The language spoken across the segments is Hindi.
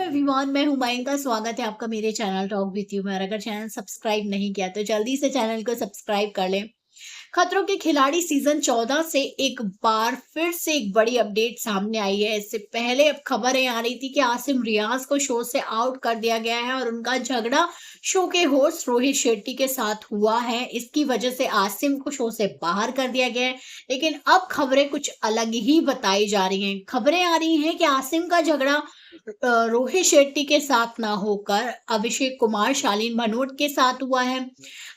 एवरीवन, मैं हुमायूं का स्वागत है आपका मेरे चैनल टॉक विथ यू में। और अगर चैनल सब्सक्राइब नहीं किया तो जल्दी से चैनल को सब्सक्राइब कर लें। खतरों के खिलाड़ी सीजन 14 से एक बार फिर से एक बड़ी अपडेट सामने आई है। इससे पहले अब खबरें आ रही थी कि आसिम रियाज को शो से आउट कर दिया गया है और उनका झगड़ा शो के होस्ट रोहित शेट्टी के साथ हुआ है। इसकी वजह से आसिम को शो से बाहर कर दिया गया है। लेकिन अब खबरें कुछ अलग ही बताई जा रही हैं। खबरें आ रही हैं कि आसिम का झगड़ा रोहित शेट्टी के साथ ना होकर अभिषेक कुमार, शालीन भनोट के साथ हुआ है।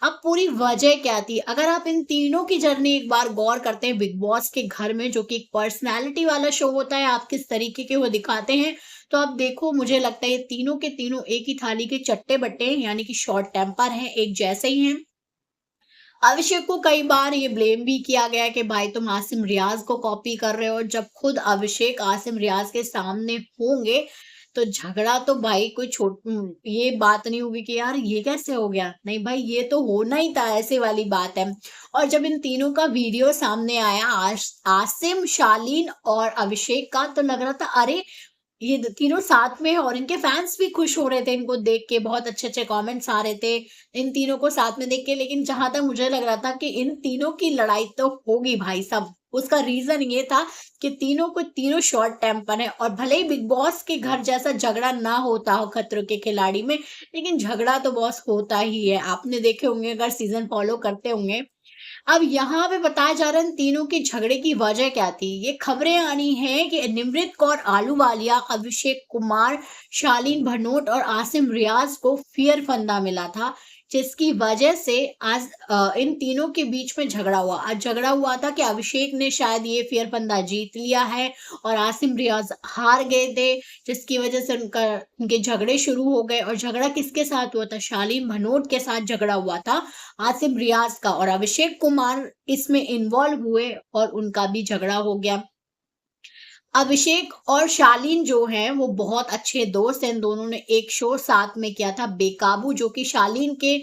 अब पूरी वजह क्या थी? अगर आप इन तीनों की जर्नी एक बार गौर करते हैं बिग बॉस के घर में, जो कि एक पर्सनालिटी वाला शो होता है, आप किस तरीके के वो दिखाते हैं, तो आप देखो, मुझे लगता है ये तीनों के तीनों एक ही थाली के चट्टे बट्टे हैं, यानी कि शॉर्ट टेम्पर हैं, एक जैसे ही हैं। अभिषेक को कई बार ये ब्लेम भी किया गया कि भाई तुम आसिम रियाज को कॉपी कर रहे हो। जब खुद अभिषेक आसिम रियाज के सामने होंगे तो झगड़ा तो भाई कोई ये बात नहीं होगी कि यार ये कैसे हो गया। नहीं भाई, ये तो होना ही था, ऐसे वाली बात है। और जब इन तीनों का वीडियो सामने आया, आसिम, शालीन और अभिषेक का, तो लग रहा था अरे ये तीनों साथ में है। और इनके फैंस भी खुश हो रहे थे इनको देख के, बहुत अच्छे अच्छे कमेंट्स आ रहे थे इन तीनों को साथ में देख के। लेकिन जहां तक मुझे लग रहा था कि इन तीनों की लड़ाई तो होगी भाई सब। उसका रीजन ये था कि तीनों को तीनों शॉर्ट टेम्पर है। और भले ही बिग बॉस के घर जैसा झगड़ा ना होता हो खतरों के खिलाड़ी में, लेकिन झगड़ा तो बॉस होता ही है। आपने देखे होंगे, अगर सीजन फॉलो करते होंगे। अब यहाँ पे बताया जा रहा है इन तीनों के झगड़े की वजह क्या थी। ये खबरें आनी है कि निमृत कौर आलूवालिया, अभिषेक कुमार, शालीन भनोट और आसिम रियाज को फियर फंदा मिला था, जिसकी वजह से आज इन तीनों के बीच में झगड़ा हुआ। आज झगड़ा हुआ था कि अभिषेक ने शायद ये फियर फंदा जीत लिया है और आसिम रियाज हार गए थे, जिसकी वजह से उनके झगड़े शुरू हो गए। और झगड़ा किसके साथ हुआ था? शालीन भनोट के साथ झगड़ा हुआ था आसिम रियाज का। और अभिषेक कुमार इसमें इन्वॉल्व हुए और उनका भी झगड़ा हो गया। अभिषेक और शालीन जो हैं वो बहुत अच्छे दोस्त हैं। इन दोनों ने एक शो साथ में किया था, बेकाबू, जो कि शालीन के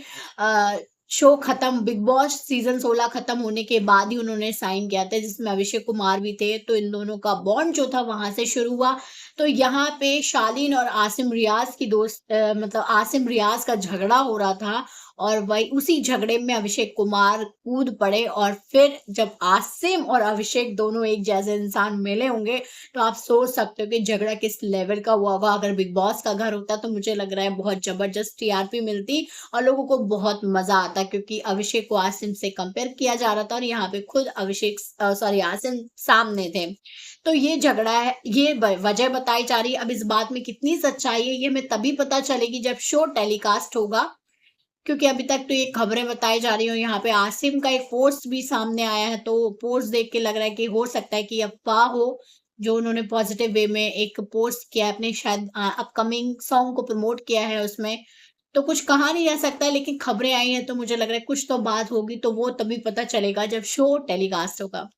शो खत्म, बिग बॉस सीजन 16 खत्म होने के बाद ही उन्होंने साइन किया था, जिसमें अभिषेक कुमार भी थे। तो इन दोनों का बॉन्ड जो था वहां से शुरू हुआ। तो यहाँ पे शालीन और आसिम रियाज की मतलब आसिम रियाज का झगड़ा हो रहा था। और वही उसी झगड़े में अभिषेक कुमार कूद पड़े। और फिर जब आसिम और अभिषेक दोनों एक जैसे इंसान मिले होंगे, तो आप सोच सकते हो कि झगड़ा किस लेवल का हुआ होगा। अगर बिग बॉस का घर होता तो मुझे लग रहा है बहुत जबरदस्त टीआरपी मिलती और लोगों को बहुत मजा आता, क्योंकि अभिषेक को आसिम से कंपेयर किया जा रहा था और यहाँ पे खुद अभिषेक सॉरी आसिम सामने थे। तो ये झगड़ा है, ये वजह बताई जा रही है। अब इस बात में कितनी सच्चाई है ये मैं तभी पता चलेगी जब शो टेलीकास्ट होगा, क्योंकि अभी तक तो ये खबरें बताई जा रही हो। यहाँ पे आसिम का एक पोस्ट भी सामने आया है, तो पोस्ट देख के लग रहा है कि हो सकता है कि अफवाह हो, जो उन्होंने पॉजिटिव वे में एक पोस्ट किया है अपने शायद अपकमिंग सॉन्ग को प्रमोट किया है उसमें। तो कुछ कहा नहीं जा सकता, लेकिन खबरें आई हैं तो मुझे लग रहा है कुछ तो बात होगी, तो वो तभी पता चलेगा जब शो टेलीकास्ट होगा।